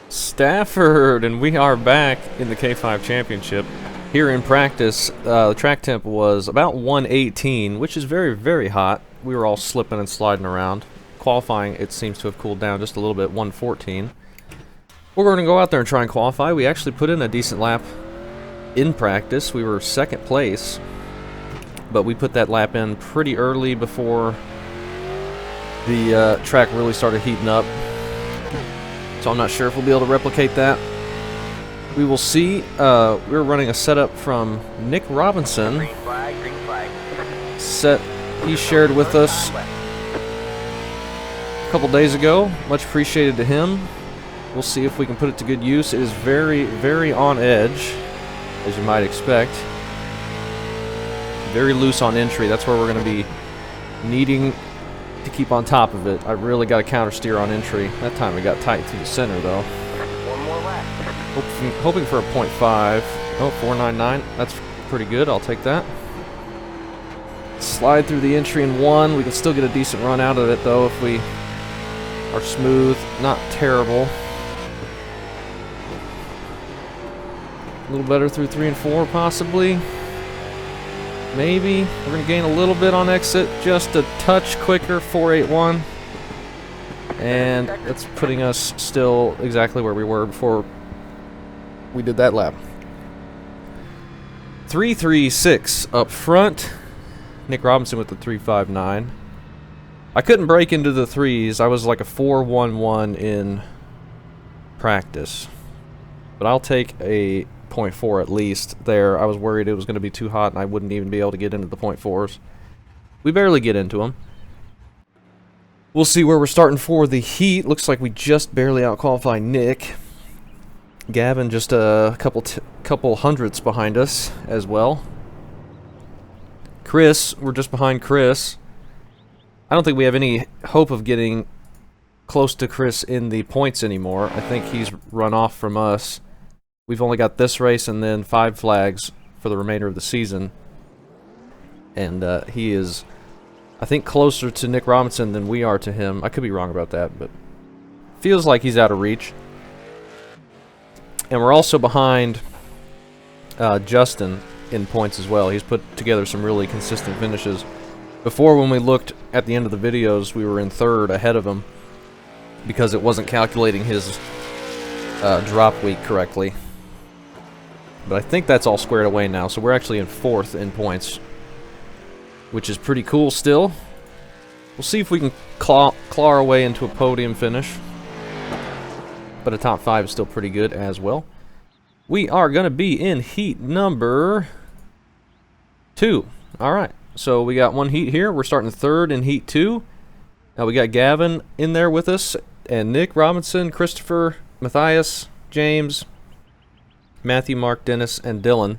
Stafford, and we are back in the K5 Championship. Here in practice, the track temp was about 118, which is very, very hot. We were all slipping and sliding around. Qualifying, it seems to have cooled down just a little bit, 114. We're going to go out there and try and qualify. We actually put in a decent lap in practice. We were second place, but we put that lap in pretty early before the track really started heating up. So I'm not sure if we'll be able to replicate that. We will see. We're running a setup from Nick Robinson. Green flag, green flag. Set he shared with us a couple days ago. Much appreciated to him. We'll see if we can put it to good use. It is very, very on edge, as you might expect. Very loose on entry. That's where we're going to be needing to keep on top of it. I really got to counter steer on entry. That time we got tight through the center though. One more lap. Hoping for a 0.5. Oh, 499. That's pretty good. I'll take that. Slide through the entry in one. We can still get a decent run out of it though if we are smooth. Not terrible. A little better through 3 and 4 possibly. Maybe. We're going to gain a little bit on exit. Just a touch quicker. 481. And that's putting us still exactly where we were before we did that lap. 336 up front. Nick Robinson with the 359. I couldn't break into the threes. I was like a 411 in practice. But I'll take a 0.4 at least there. I was worried it was going to be too hot and I wouldn't even be able to get into the 0.4s. We barely get into them. We'll see where we're starting for the heat. Looks like we just barely out-qualify Nick. Gavin just a couple hundredths behind us as well. Chris, we're just behind Chris. I don't think we have any hope of getting close to Chris in the points anymore. I think he's run off from us. We've only got this race and then 5 flags for the remainder of the season. And he is, I think, closer to Nick Robinson than we are to him. I could be wrong about that, but feels like he's out of reach. And we're also behind Justin in points as well. He's put together some really consistent finishes. Before, when we looked at the end of the videos, we were in 3rd ahead of him because it wasn't calculating his drop week correctly. But I think that's all squared away now, so we're actually in 4th in points, which is pretty cool still. We'll see if we can claw our way into a podium finish. But a top 5 is still pretty good as well. We are going to be in heat number 2. Alright, so we got one heat here. We're starting 3rd in heat 2. Now we got Gavin in there with us, and Nick Robinson, Christopher, Matthias, James, Matthew, Mark, Dennis, and Dylan.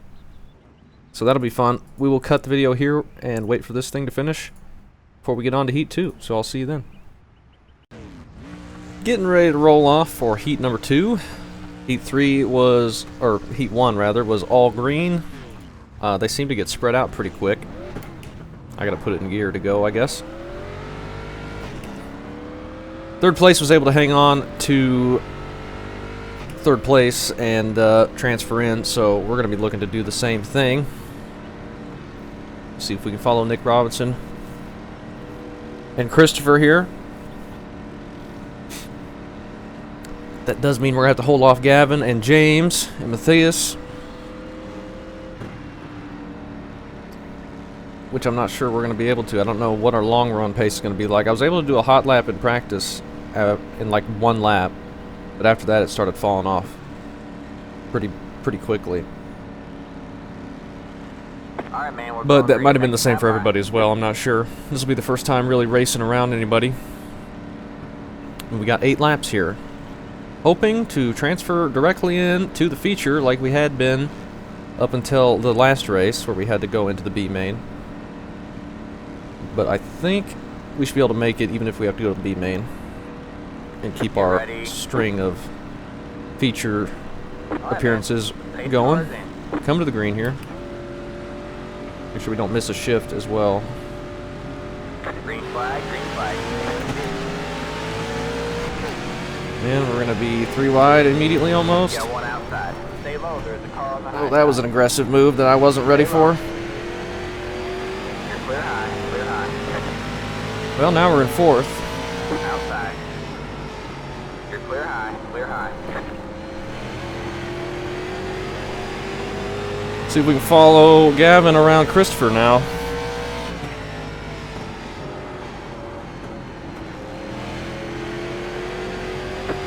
So that'll be fun. We will cut the video here and wait for this thing to finish before we get on to heat 2. So I'll see you then. Getting ready to roll off for heat number 2. Heat 3 was, or heat 1 rather, was all green. They seem to get spread out pretty quick. I gotta put it in gear to go, I guess. 3rd place was able to hang on to 3rd place and transfer in, so we're going to be looking to do the same thing. See if we can follow Nick Robinson and Christopher here. That does mean we're going to have to hold off Gavin and James and Matthias, which I'm not sure we're going to be able to. I don't know what our long run pace is going to be like. I was able to do a hot lap in practice in like 1 lap. But after that, it started falling off pretty quickly. All right, man, But that might have been the same for everybody as well. I'm not sure. This will be the first time really racing around anybody. And we got 8 laps here. Hoping to transfer directly in to the feature like we had been up until the last race where we had to go into the B main. But I think we should be able to make it even if we have to go to the B main. And keep our string of feature appearances going. Come to the green here. Make sure we don't miss a shift as well. Green flag, green flag. And we're going to be 3 wide immediately almost. Got one outside. Stay low. There's a car on the high Oh, that was an aggressive move that I wasn't ready for. You're clear high. Clear high. Well, now we're in 4th. Outside. You're clear high. Clear high. See if we can follow Gavin around Christopher now.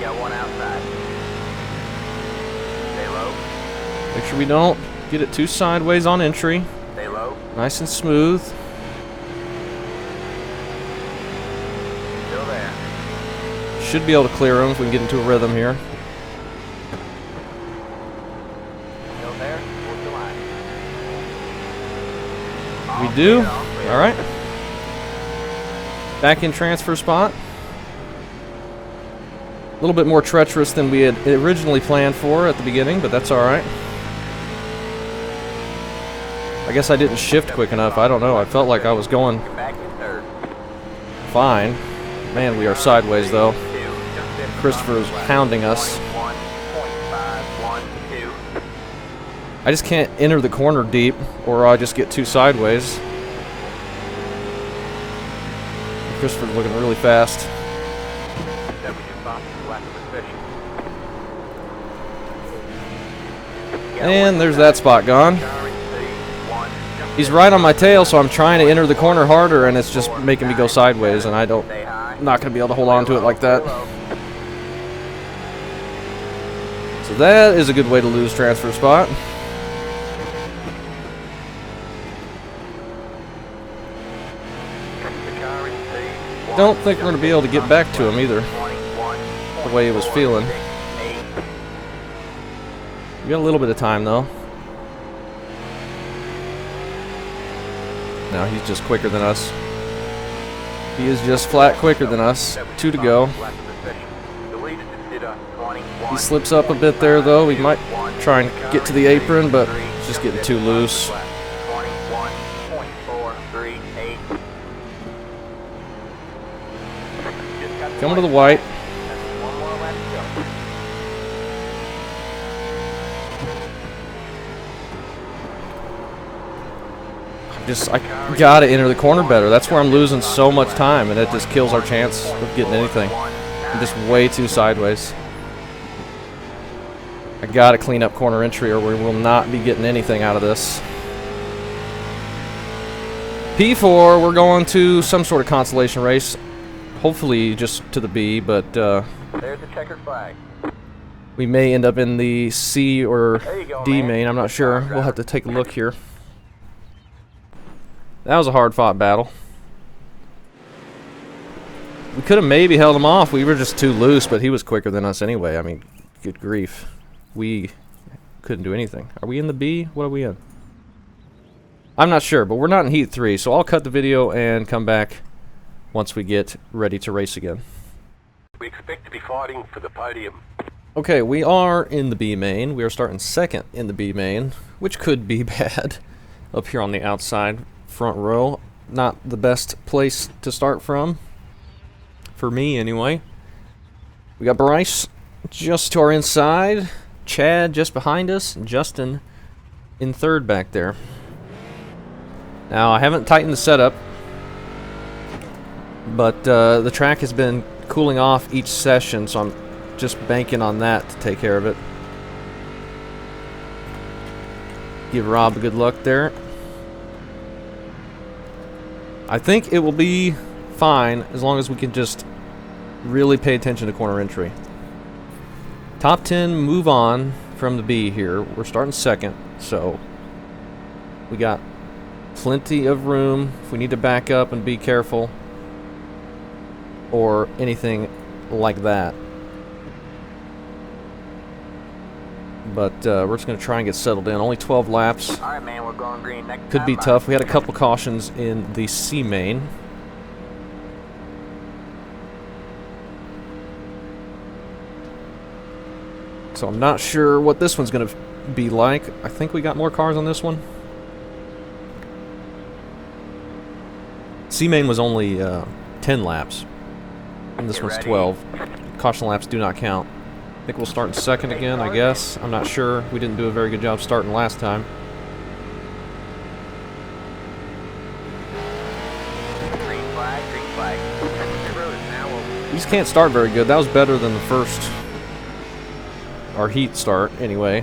Got one outside. Stay low. Make sure we don't get it too sideways on entry. Stay low. Nice and smooth. Still there. Should be able to clear them if we can get into a rhythm here. Still there. Hold the line. We do. All right. Back in transfer spot. A little bit more treacherous than we had originally planned for at the beginning, but that's all right. I guess I didn't shift quick enough. I don't know. I felt like I was going You're back in third. fine. Man, we are sideways though. 2. Christopher's hounding us. 1.512. I just can't enter the corner deep, or I just get too sideways. Christopher's looking really fast. And there's that spot gone. He's right on my tail, so I'm trying to enter the corner harder, and it's just making me go sideways, and I'm not going to be able to hold on to it like that. So that is a good way to lose transfer spot. Don't think we're going to be able to get back to him either, the way he was feeling. We got a little bit of time though. Now he's just quicker than us. He is just flat quicker than us. 2 to go. He slips up a bit there though. We might try and get to the apron, but it's just getting too loose. Coming to the white. I gotta enter the corner better. That's where I'm losing so much time, and it just kills our chance of getting anything. I'm just way too sideways. I gotta clean up corner entry, or we will not be getting anything out of this. P4, we're going to some sort of consolation race. Hopefully just to the B, but there's a checkered flag. we may end up in the C or Go, D main. I'm not sure. We'll have to take a look here. That was a hard-fought battle. We could have maybe held him off. We were just too loose, but he was quicker than us anyway. I mean, good grief. We couldn't do anything. Are we in the B? What are we in? I'm not sure, but we're not in Heat 3, so I'll cut the video and come back once we get ready to race again. We expect to be fighting for the podium. Okay, we are in the B main. We are starting second in the B main, which could be bad. Up here on the outside front row. Not the best place to start from. For me, anyway. We got Bryce just to our inside. Chad just behind us. And Justin in third back there. Now, I haven't tightened the setup, but the track has been cooling off each session, so I'm just banking on that to take care of it. Give Rob a good luck there. I think it will be fine as long as we can just really pay attention to corner entry. Top 10 move on from the B here. We're starting second, so we got plenty of room if we need to back up and be careful or anything like that. But we're just going to try and get settled in. Only 12 laps. All right, man, we're going green. Next Could time, be bye. tough. We had a couple cautions in the C main. So I'm not sure what this one's going to be like. I think we got more cars on this one. C main was only 10 laps. And this Get one's ready. 12. caution laps do not count. I think we'll start in second again, I guess. I'm not sure. We didn't do a very good job starting last time. Green flag, green flag. The road is now open. We just can't start very good. That was better than the first, our heat start, anyway.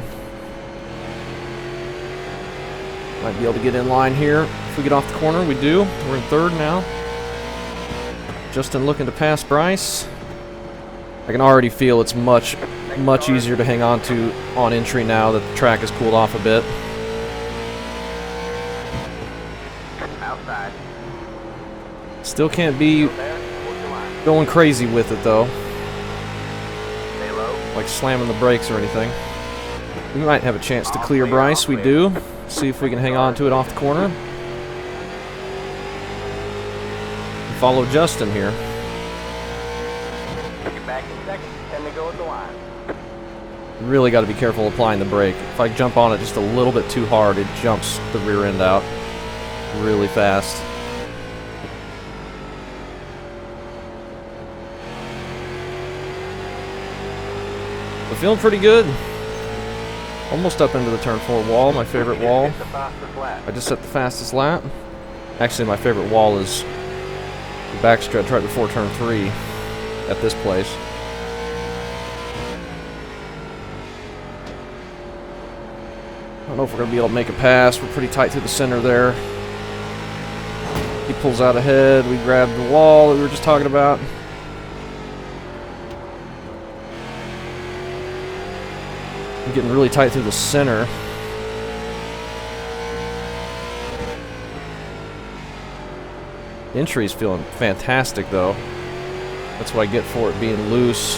Might be able to get in line here. If we get off the corner, we do. We're in third now. Justin looking to pass Bryce. I can already feel it's much easier to hang on to on entry now that the track has cooled off a bit. Outside. Still can't be There, hold your line. going crazy with it though, Stay low. like slamming the brakes or anything. We might have a chance to clear Bryce. We do. See if we can hang on to it off the corner. Follow Justin here. You're back in second. 10 to go at the line. Really got to be careful applying the brake. If I jump on it just a little bit too hard, it jumps the rear end out really fast. But feeling pretty good. Almost up into the turn 4 wall, my favorite wall. Hit the fastest lap. I just set the fastest lap. Actually, my favorite wall is the backstretch right before turn 3 at this place. I don't know if we're going to be able to make a pass. We're pretty tight through the center there. He pulls out ahead. We grab the wall that we were just talking about. We're getting really tight through the center. Entry's feeling fantastic though. That's what I get for it being loose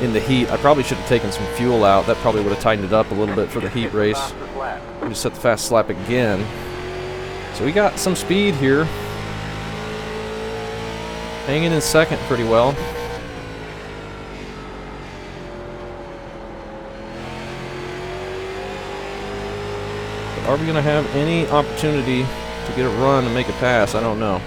in the heat. I probably should have taken some fuel out. That probably would have tightened it up a little bit for the heat race. Fastest lap. We just set the fastest lap again. So we got some speed here. Hanging in second pretty well. But are we going to have any opportunity to get a run and make a pass? I don't know.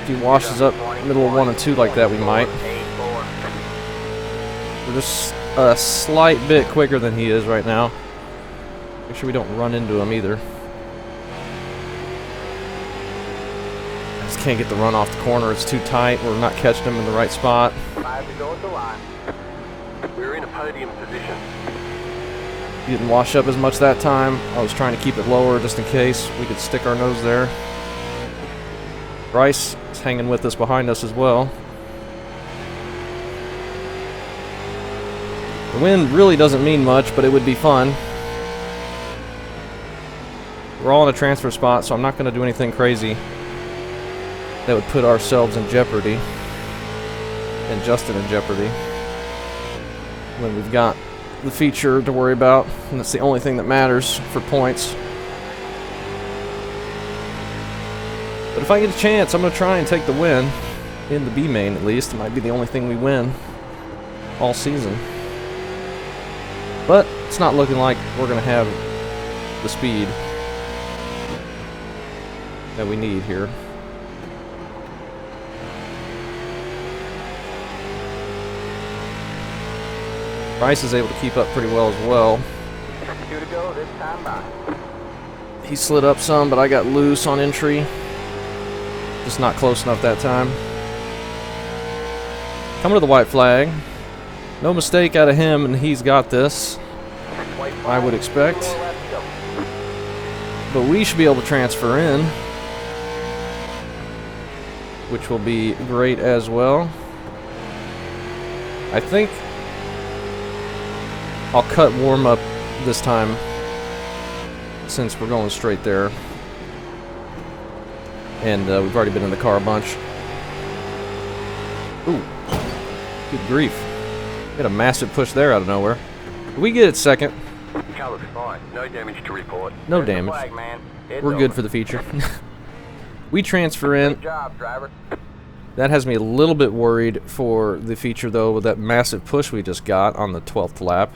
If he washes up middle of 1 and 2 like that, we might. 8-4. We're just a slight bit quicker than he is right now. Make sure we don't run into him either. I just can't get the run off the corner. It's too tight. We're not catching him in the right spot. 5 to go at the line. We're in a podium position. He didn't wash up as much that time. I was trying to keep it lower just in case we could stick our nose there. Bryce is hanging with us behind us as well. The wind really doesn't mean much, but it would be fun. We're all in a transfer spot, so I'm not going to do anything crazy that would put ourselves in jeopardy and Justin in jeopardy when we've got the feature to worry about, and that's the only thing that matters for points. But if I get a chance, I'm going to try and take the win in the B main at least. It might be the only thing we win all season. But it's not looking like we're going to have the speed that we need here. Bryce is able to keep up pretty well as well. 2 to go this time by. He slid up some, but I got loose on entry. Just not close enough that time. Coming to the white flag. No mistake out of him, and he's got this, White I would flag. expect. 2 left to go. But we should be able to transfer in, which will be great as well. I think I'll cut warm up this time since we're going straight there. And we've already been in the car a bunch. Ooh, good grief. Get a massive push there out of nowhere. We get it second. Car looks fine. No damage to report. No There's the damage. flag, man. It's We're good over. for the feature. We transfer in. Good job, driver. That has me a little bit worried for the feature, though, with that massive push we just got on the 12th lap.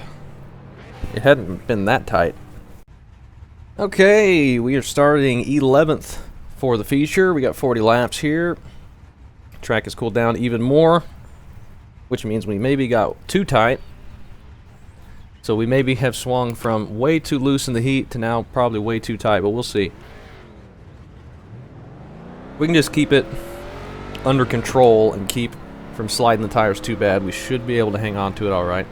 It hadn't been that tight. Okay, we are starting 11th for the feature. We got 40 laps here. Track has cooled down even more, which means we maybe got too tight. So we maybe have swung from way too loose in the heat to now probably way too tight, but we'll see. We can just keep it under control and keep from sliding the tires too bad. We should be able to hang on to it all right.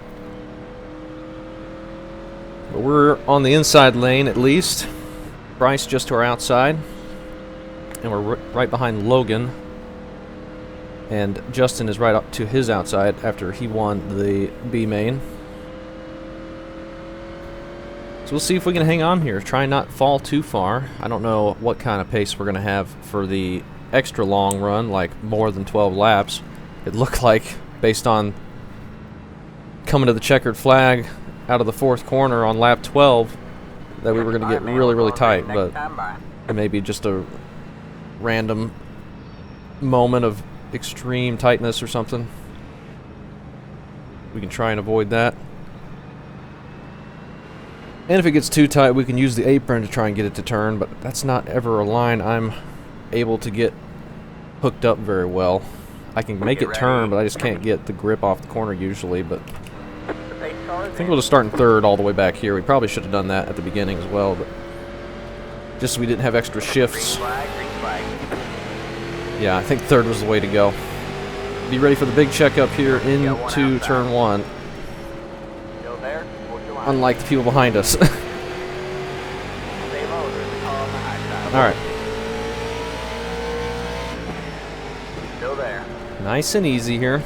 But we're on the inside lane at least. Bryce just to our outside. And we're right behind Logan. And Justin is right up to his outside after he won the B main. So we'll see if we can hang on here. Try not fall too far. I don't know what kind of pace we're going to have for the extra long run, like more than 12 laps. It looked like, based on coming to the checkered flag out of the fourth corner on lap 12, that we were going to get really, really tight. But it may be just a random moment of extreme tightness or something. We can try and avoid that. And if it gets too tight, we can use the apron to try and get it to turn, but that's not ever a line I'm able to get hooked up very well. I can make it turn, but I just can't get the grip off the corner usually. But I think we'll just start in third all the way back here. We probably should have done that at the beginning as well, but just so we didn't have extra shifts. Yeah, I think third was the way to go. Be ready for the big checkup here into turn one. Unlike the people behind us. Alright. Nice and easy here.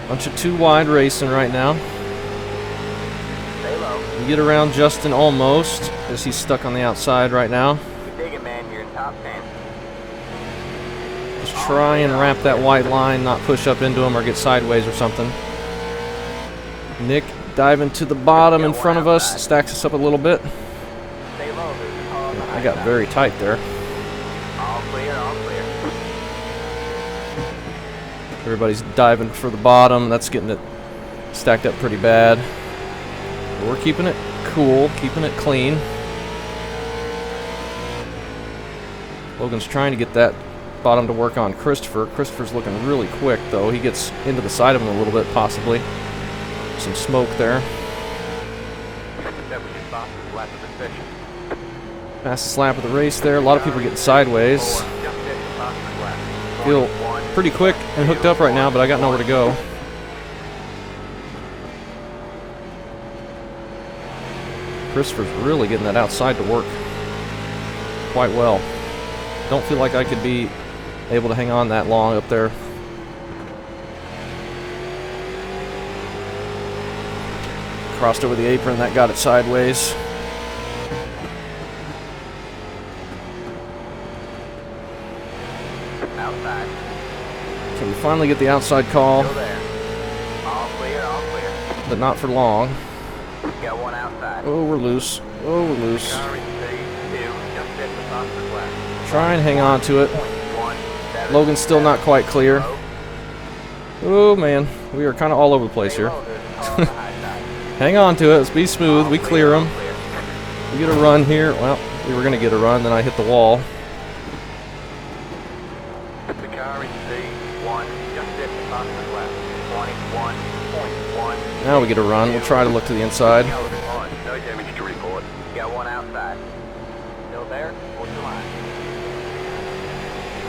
Bunch of too wide racing right now. We get around Justin almost, as he's stuck on the outside right now. Just try and wrap that white line, not push up into him or get sideways or something. Nick diving to the bottom in front of us, stacks us up a little bit. I got very tight there. Everybody's diving for the bottom. That's getting it stacked up pretty bad. But we're keeping it cool, keeping it clean. Logan's trying to get that bottom to work on Christopher. Christopher's looking really quick, though. He gets into the side of him a little bit, possibly. Some smoke there. Fastest lap of the race there. A lot of people getting sideways. Feel pretty quick and hooked up right now, but I got nowhere to go. Christopher's really getting that outside to work quite well. Don't feel like I could be able to hang on that long up there. Crossed over the apron, that got it sideways. Outside. So we finally get the outside call. Still there. All clear, all clear. But not for long. Got one outside. Oh, we're loose. Oh, we're loose. Try and hang on to it. Logan's still not quite clear. Oh man, we are kind of all over the place here. Hang on to it. Let's be smooth. We clear them. We get a run here. Well, we were going to get a run, then I hit the wall. The car in C1, just at the fastest lap. 21.1. Now we get a run. We'll try to look to the inside. No damage to report. Got one outside. Still there? What's the line?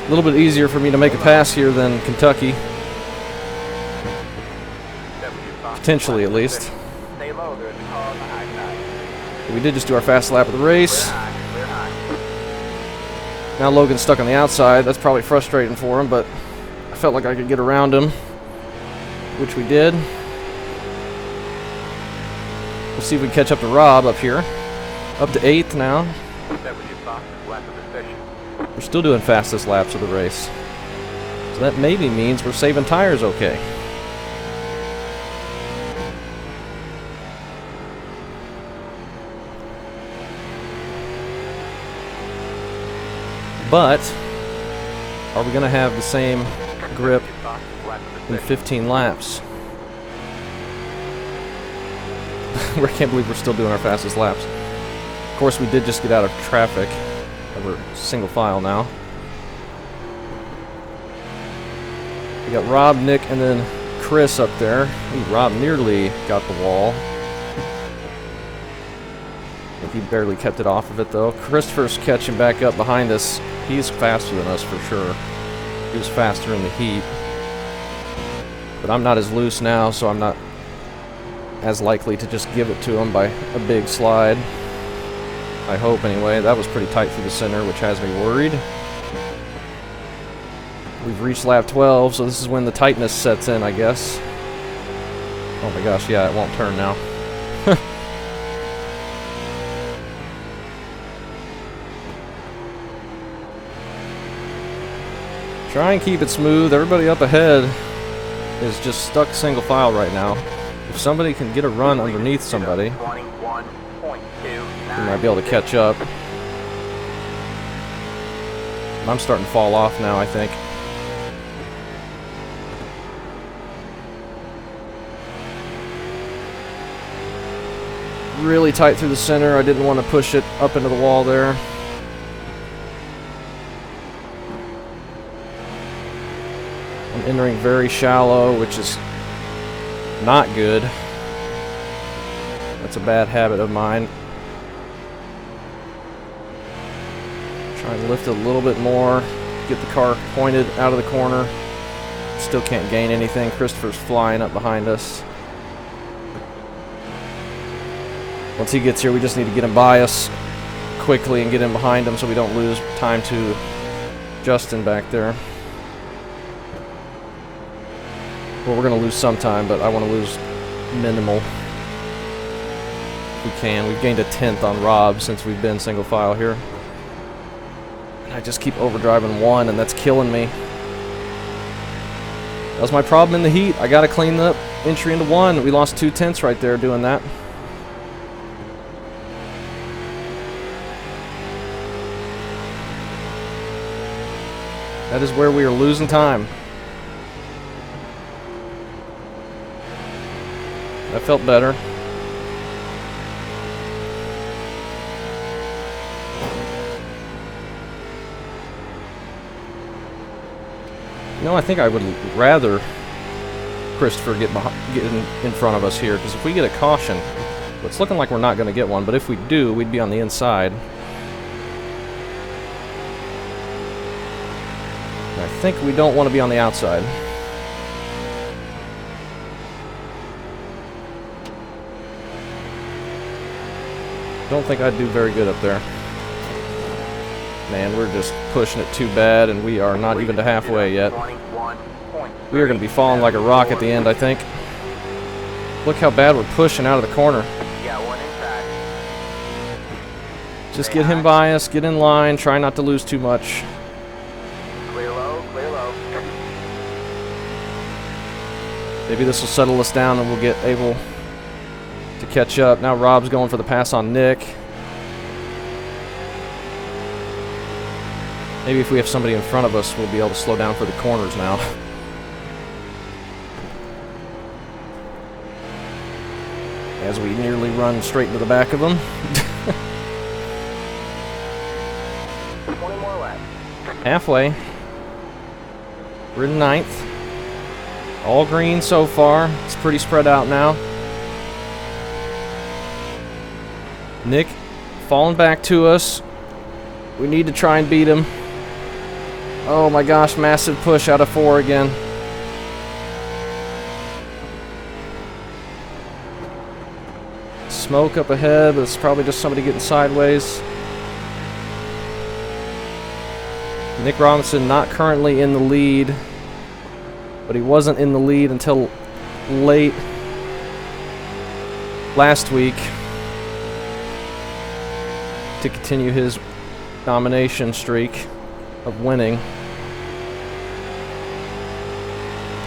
A little bit easier for me to make a pass here than Kentucky. Potentially, at least. Stay low, there's a car on the high side. We did just do our fast lap of the race. Clear high. Now Logan's stuck on the outside. That's probably frustrating for him, but I felt like I could get around him, which we did. We'll see if we can catch up to Rob up here. Up to 8th now. That was your fastest lap of the session. We're still doing fastest laps of the race. So that maybe means we're saving tires okay. But are we going to have the same grip in 15 laps? I can't believe we're still doing our fastest laps. Of course, we did just get out of traffic. We're single file now. We got Rob, Nick, and then Chris up there. Ooh, Rob nearly got the wall. I think he barely kept it off of it, though. Christopher's catching back up behind us. He's faster than us for sure. He was faster in the heat. But I'm not as loose now, so I'm not as likely to just give it to him by a big slide. I hope, anyway. That was pretty tight through the center, which has me worried. We've reached lap 12, so this is when the tightness sets in, I guess. Oh my gosh, yeah, it won't turn now. Try and keep it smooth. Everybody up ahead is just stuck single file right now. If somebody can get a run underneath somebody, we might be able to catch up. I'm starting to fall off now, I think. Really tight through the center. I didn't want to push it up into the wall there. I'm entering very shallow, which is not good. That's a bad habit of mine. Try and lift it a little bit more. Get the car pointed out of the corner. Still can't gain anything. Christopher's flying up behind us. Once he gets here, we just need to get him by us quickly and get in behind him so we don't lose time to Justin back there. Well, we're going to lose some time, but I want to lose minimal if we can. We've gained a 10th on Rob since we've been single file here. And I just keep overdriving 1, and that's killing me. That was my problem in the heat. I got to clean up entry into 1. We lost 2 tenths right there doing that. That is where we are losing time. That felt better. No, I think I would rather Christopher get in front of us here, because if we get a caution, it's looking like we're not going to get one, but if we do, we'd be on the inside. And I think we don't want to be on the outside. Don't think I'd do very good up there. Man, we're just pushing it too bad, and we are not even to halfway yet. We are going to be falling like a rock at the end, I think. Look how bad we're pushing out of the corner. Just get him by us, get in line, try not to lose too much. Clear low, clear low. Maybe this will settle us down and we'll get able to catch up. Now Rob's going for the pass on Nick. Maybe if we have somebody in front of us, we'll be able to slow down for the corners now. As we nearly run straight into the back of them. 20 more laps. Halfway. We're in 9th. All green so far. It's pretty spread out now. Nick falling back to us. We need to try and beat him. Oh my gosh, massive push out of 4 again. Smoke up ahead, but it's probably just somebody getting sideways. Nick Robinson not currently in the lead, but he wasn't in the lead until late last week to continue his domination streak of winning.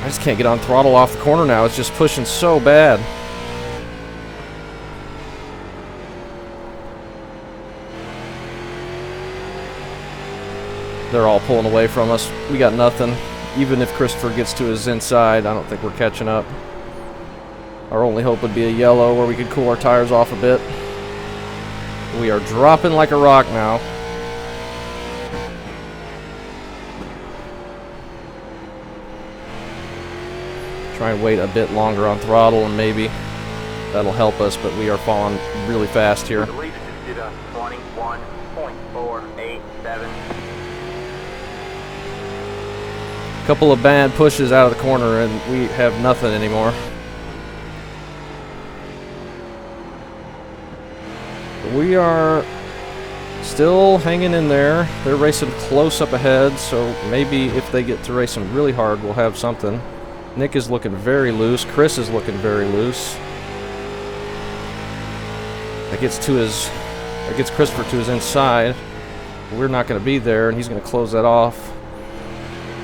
I just can't get on throttle off the corner now. It's just pushing so bad. They're all pulling away from us. We got nothing. Even if Christopher gets to his inside, I don't think we're catching up. Our only hope would be a yellow where we could cool our tires off a bit. We are dropping like a rock now. Try and wait a bit longer on throttle, and maybe that'll help us, but we are falling really fast here. The leader just did a 21.487. Couple of bad pushes out of the corner, and we have nothing anymore. We are still hanging in there. They're racing close up ahead, so maybe if they get to racing really hard, we'll have something. Nick is looking very loose. Chris is looking very loose. That gets Christopher to his inside. We're not going to be there, and he's going to close that off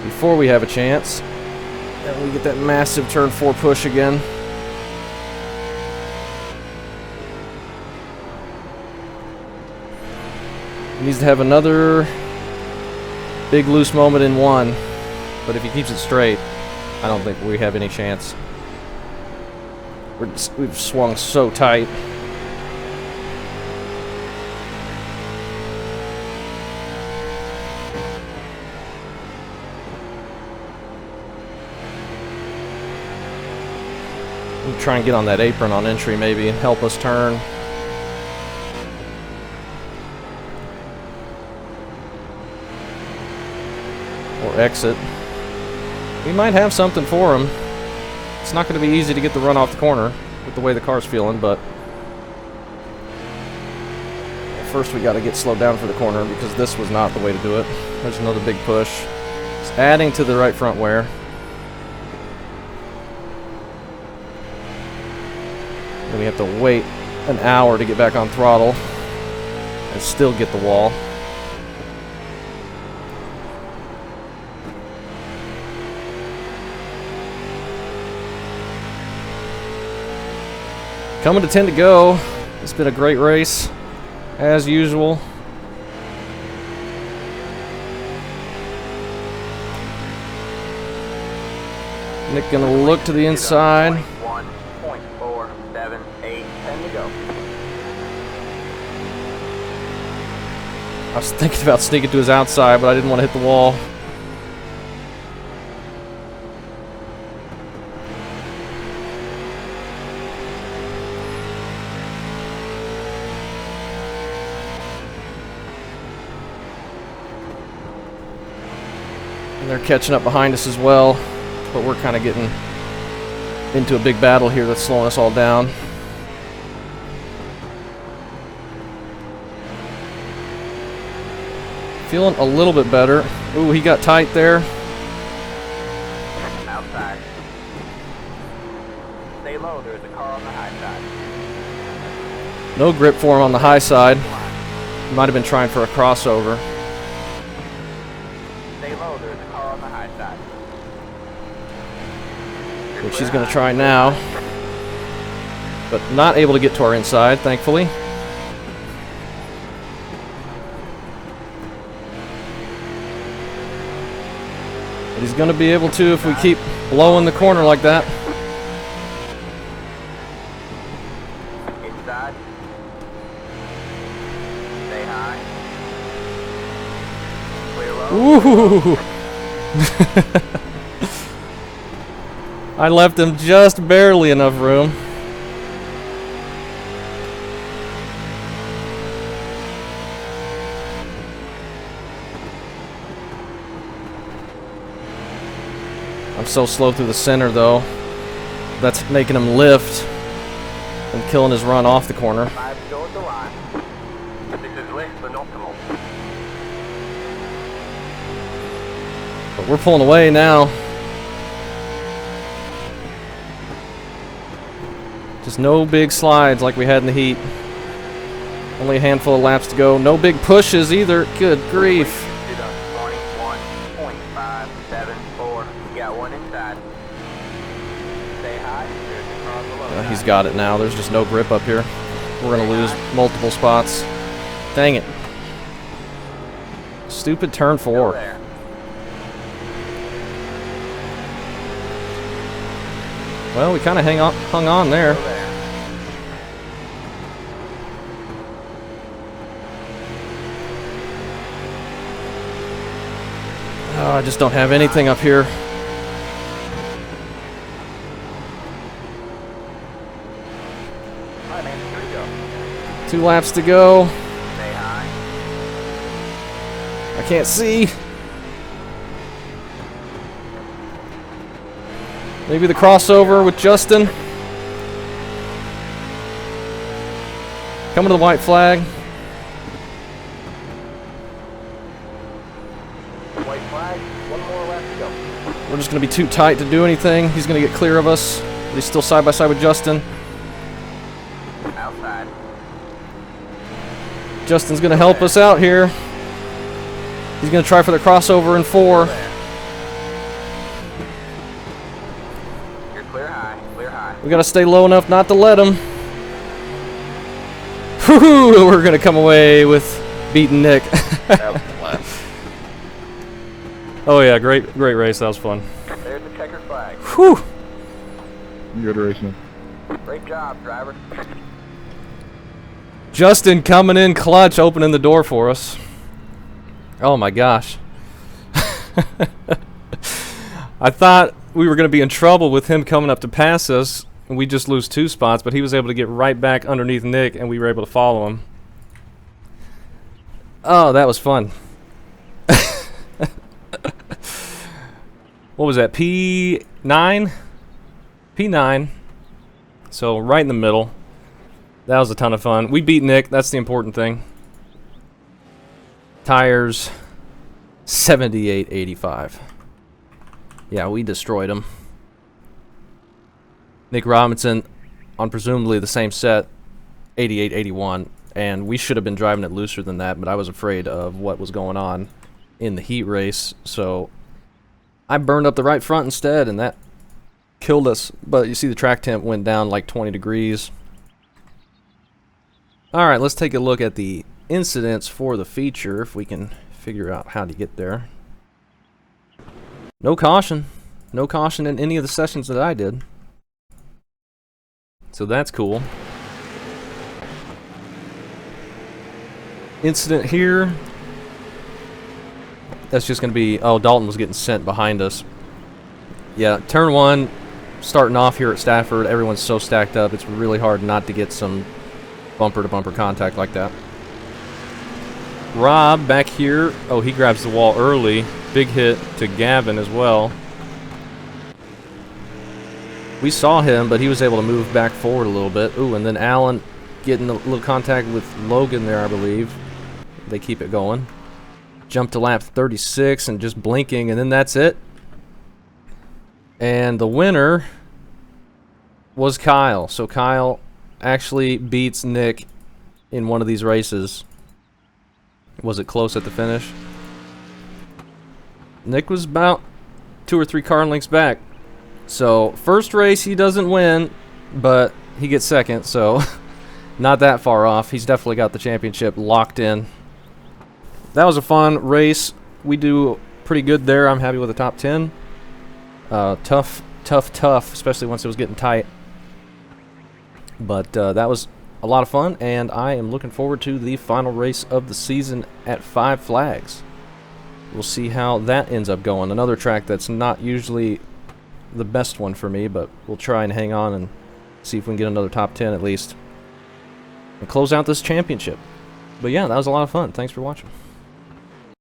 before we have a chance. And we get that massive turn 4 push again. He needs to have another big loose moment in 1, but if he keeps it straight, I don't think we have any chance. We've swung so tight. We'll try and get on that apron on entry maybe and help us turn. Or exit. We might have something for him. It's not going to be easy to get the run off the corner with the way the car's feeling, but first we got to get slowed down for the corner because this was not the way to do it. There's another big push. It's adding to the right front wear. Then we have to wait an hour to get back on throttle and still get the wall. Coming to 10 to go. It's been a great race, as usual. Nick gonna look to the inside. 21.478, 10 to go. I was thinking about sneaking to his outside, but I didn't want to hit the wall. And they're catching up behind us as well, but we're kind of getting into a big battle here that's slowing us all down. Feeling a little bit better. Ooh, he got tight there. Outside. Stay low, there's a car on the high side. No grip for him on the high side. He might have been trying for a crossover. Stay low, there's a car on the high side. Which he's going to try now. But not able to get to our inside, thankfully. But he's going to be able to if we keep blowing the corner like that. Inside. Stay high. Clear low. Ooh! I left him just barely enough room. I'm so slow through the center though. That's making him lift and killing his run off the corner. 5 towards the line. This is less than optimal. But we're pulling away now. Just no big slides like we had in the heat. Only a handful of laps to go. No big pushes either. Good grief. Did a 21.574. You got one inside. Stay high. There's a car on the low side. He's got it now. There's just no grip up here. We're going to lose multiple spots. Dang it. Stupid turn Still 4. there. Well, we kind of hung on there. Still there. Oh, I just don't have anything up here. Alright, man, here we go. 2 laps to go. Stay high. I can't see. Maybe the crossover with Justin. Coming to the white flag. White flag, 1 more lap to go. We're just going to be too tight to do anything. He's going to get clear of us. But he's still side by side with Justin. Outside. Justin's going to help us out here. He's going to try for the crossover in 4. You're clear high, clear high. We got to stay low enough not to let him. Whew, we're going to come away with beating Nick. Oh yeah, great race. That was fun. There's the checkered flag. Whew. Good racing. Great job, driver. Justin coming in clutch, opening the door for us. Oh my gosh. I thought we were going to be in trouble with him coming up to pass us, and we just lose 2 spots, but he was able to get right back underneath Nick, and we were able to follow him. Oh, that was fun. What was that, P9? P9. So right in the middle. That was a ton of fun. We beat Nick, that's the important thing. Tires 78.85. Yeah, we destroyed him. Nick Robinson on presumably the same set, 88.81, and we should have been driving it looser than that, but I was afraid of what was going on in the heat race, so I burned up the right front instead, and that killed us. But you see the track temp went down like 20 degrees. Alright, let's take a look at the incidents for the feature, if we can figure out how to get there. No caution. No caution in any of the sessions that I did. So that's cool. Incident here. That's just going to be... Oh, Dalton was getting sent behind us. Yeah, turn 1, starting off here at Stafford. Everyone's so stacked up. It's really hard not to get some bumper-to-bumper contact like that. Rob back here. Oh, he grabs the wall early. Big hit to Gavin as well. We saw him, but he was able to move back forward a little bit. Ooh, and then Alan getting a little contact with Logan there, I believe. They keep it going. Jump to lap 36 and just blinking, and then that's it. And the winner was Kyle. So Kyle actually beats Nick in one of these races. Was it close at the finish? Nick was about 2 or 3 car lengths back. So first race he doesn't win, but he gets second, so not that far off. He's definitely got the championship locked in. That was a fun race. We do pretty good there. I'm happy with the top 10. Tough, especially once it was getting tight. But that was a lot of fun, and I am looking forward to the final race of the season at 5 Flags. We'll see how that ends up going. Another track that's not usually the best one for me, but we'll try and hang on and see if we can get another top 10 at least and close out this championship. But yeah, that was a lot of fun. Thanks for watching.